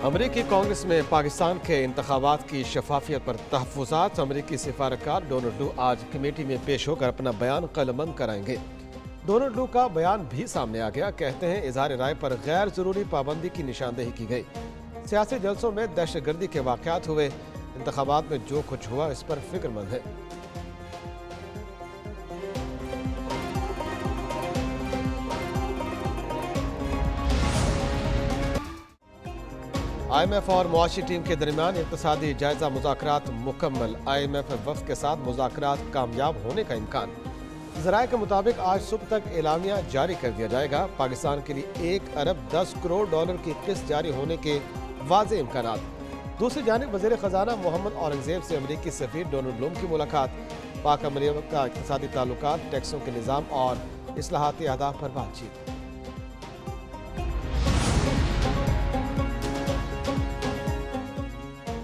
امریکی کانگریس میں پاکستان کے انتخابات کی شفافیت پر تحفظات۔ امریکی سفارتکار ڈونلڈ لو آج کمیٹی میں پیش ہو کر اپنا بیان قلمبند کرائیں گے۔ ڈونلڈ لو کا بیان بھی سامنے آ گیا۔ کہتے ہیں اظہار رائے پر غیر ضروری پابندی کی نشاندہی کی گئی۔ سیاسی جلسوں میں دہشت گردی کے واقعات ہوئے، انتخابات میں جو کچھ ہوا اس پر فکر مند ہے۔ آئی ایم ایف اور معاشی ٹیم کے درمیان اقتصادی جائزہ مذاکرات مکمل۔ آئی ایم ایف وفد کے ساتھ مذاکرات کامیاب ہونے کا امکان۔ ذرائع کے مطابق آج صبح تک اعلامیہ جاری کر دیا جائے گا۔ پاکستان کے لیے 1 ارب 10 کروڑ ڈالر کی قسط جاری ہونے کے واضح امکانات۔ دوسری جانب وزیر خزانہ محمد اورنگزیب سے امریکی سفیر ڈونلڈ لو کی ملاقات۔ پاک امریکہ اقتصادی تعلقات، ٹیکسوں کے نظام اور اصلاحاتی اہداف پر بات چیت۔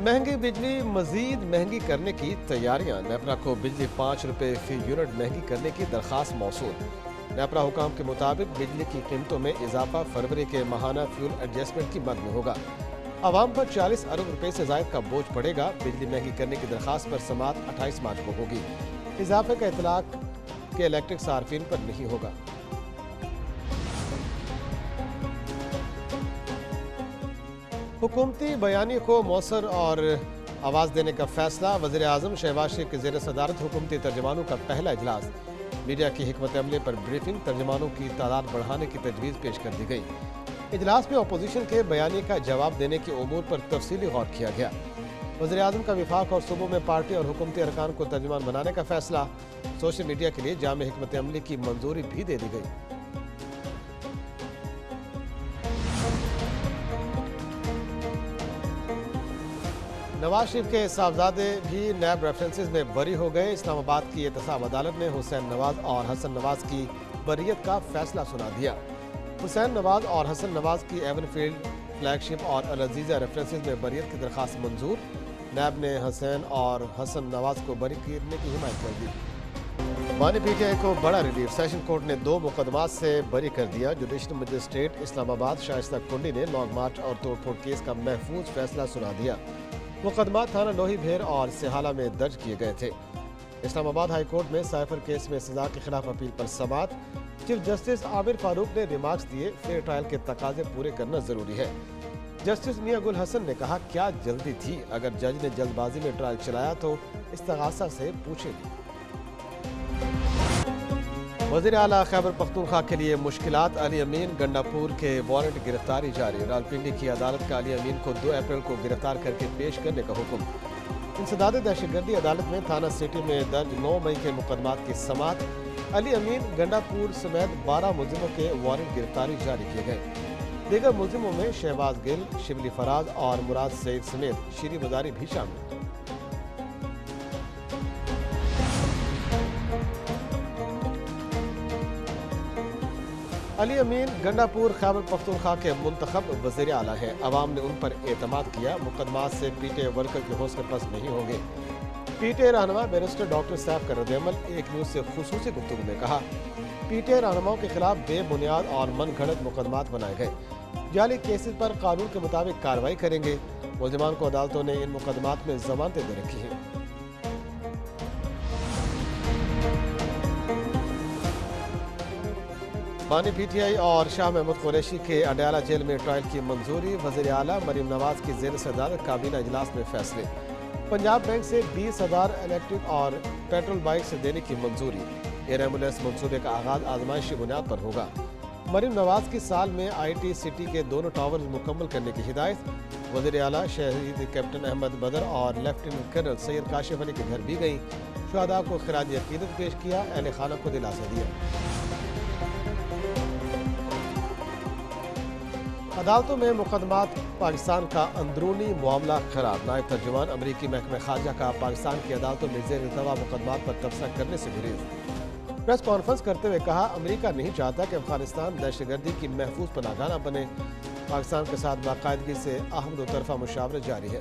مہنگی بجلی مزید مہنگی کرنے کی تیاریاں۔ نیپرا کو بجلی 5 روپے فی یونٹ مہنگی کرنے کی درخواست موصول۔ نیپرا حکام کے مطابق بجلی کی قیمتوں میں اضافہ فروری کے ماہانہ فیول ایڈجسٹمنٹ کی مد میں ہوگا۔ عوام پر 40 ارب روپے سے زائد کا بوجھ پڑے گا۔ بجلی مہنگی کرنے کی درخواست پر سماعت 28 مارچ کو ہوگی۔ اضافے کا اطلاق کے الیکٹرک صارفین پر نہیں ہوگا۔ حکومتی بیانیے کو مؤثر اور آواز دینے کا فیصلہ۔ وزیر اعظم شہباز شریف کی زیر صدارت حکومتی ترجمانوں کا پہلا اجلاس۔ میڈیا کی حکمت عملی پر بریفنگ، ترجمانوں کی تعداد بڑھانے کی تجویز پیش کر دی گئی۔ اجلاس میں اپوزیشن کے بیانیے کا جواب دینے کے امور پر تفصیلی غور کیا گیا۔ وزیر اعظم کا وفاق اور صوبوں میں پارٹی اور حکومتی ارکان کو ترجمان بنانے کا فیصلہ۔ سوشل میڈیا کے لیے جامع حکمت عملی کی منظوری بھی دے دی گئی۔ نواز شریف کے صاحبزادے بھی نیب ریفرنسز میں بری ہو گئے۔ اسلام آباد کی احتساب عدالت نے حسین نواز اور حسن نواز کی بریت کا فیصلہ سنا دیا۔ حسین نواز اور حسن نواز کی ایون فیلڈ، فلیگ شپ اور العزیزہ ریفرنسز میں بریت کی درخواست منظور۔ نیب نے حسین اور حسن نواز کو بری کرنے کی حمایت کر دی۔ بانی پی ٹی آئی کو بڑا ریلیف۔ سیشن کورٹ نے 2 مقدمات سے بری کر دیا۔ جوڈیشل مجسٹریٹ اسلام آباد شائستہ کنڈی نے لانگ مارچ اور توڑ پھوڑ کیس کا محفوظ فیصلہ سنا دیا۔ مقدمات تھانہ لوہی بھیر اور سہالہ میں درج کیے گئے تھے۔ اسلام آباد ہائی کورٹ میں سائفر کیس میں سزا کے خلاف اپیل پر سماعت۔ چیف جسٹس عامر فاروق نے ریمارکس دیے، فیئر ٹرائل کے تقاضے پورے کرنا ضروری ہے۔ جسٹس میاں گل حسن نے کہا، کیا جلدی تھی؟ اگر جج نے جلد بازی میں ٹرائل چلایا تو استغاثہ سے پوچھے گی۔ وزیر اعلیٰ خیبر پختونخوا کے لیے مشکلات۔ علی امین گنڈا پور کے وارنٹ گرفتاری جاری۔ راولپنڈی کی عدالت کا علی امین کو 2 اپریل کو گرفتار کر کے پیش کرنے کا حکم۔ انسداد دہشت گردی عدالت میں تھانہ سٹی میں درج 9 مئی کے مقدمات کی سماعت۔ علی امین گنڈا پور سمیت 12 ملزموں کے وارنٹ گرفتاری جاری کیے گئے۔ دیگر ملزموں میں شہباز گل، شبلی فراز اور مراد سعید سمیت شیری مزاری بھی شامل۔ علی امین گنڈا پور خیبر پختونخوا کے منتخب وزیر اعلیٰ ہیں۔ عوام نے ان پر اعتماد کیا۔ مقدمات سے پی ٹی آئی ورکر کے حوصلے پست نہیں ہوں گے۔ پی ٹی آئی رہنما بیرسٹر ڈاکٹر سیف کا رد عمل۔ ایک نیوز سے خصوصی گفتگو میں کہا، پی ٹی آئی رہنماؤں کے خلاف بے بنیاد اور من گھڑت مقدمات بنائے گئے۔ جعلی کیسز پر قانون کے مطابق کارروائی کریں گے۔ ملزمان کو عدالتوں نے ان مقدمات میں ضمانتیں دے رکھی ہیں۔ بانی پی ٹی آئی اور شاہ محمود قریشی کے اڈیالہ جیل میں ٹرائل کی منظوری۔ وزیر اعلیٰ مریم نواز کی زیر صدارت کابینہ اجلاس میں فیصلے۔ پنجاب بینک سے 20,000 الیکٹرک اور پیٹرول بائک سے دینے کی منظوری۔ ایئر ایمبولینس منصوبے کا آغاز آزمائشی بنیاد پر ہوگا۔ مریم نواز کی سال میں آئی ٹی سٹی کے دونوں ٹاورز مکمل کرنے کی ہدایت۔ وزیر اعلیٰ شہید کیپٹن احمد بدر اور لیفٹیننٹ کرنل سید کاشف علی کے گھر بھی گئیں۔ شہداء کو خراج عقیدت پیش کیا، اہل خانہ کو دلاسا دیا۔ عدالتوں میں مقدمات۔ پاکستان کا اندرونی معاملہ خراب۔ نائب ترجمان امریکی محکمہ خارجہ کا پاکستان کی عدالتوں میں زیر التوا مقدمات پر تبصرہ کرنے سے گریز۔ پریس کانفرنس کرتے ہوئے کہا، امریکہ نہیں چاہتا کہ افغانستان دہشت گردی کی محفوظ پناہ گاہ بنے۔ پاکستان کے ساتھ باقاعدگی سے اہم 2 طرفہ مشاورت جاری ہے۔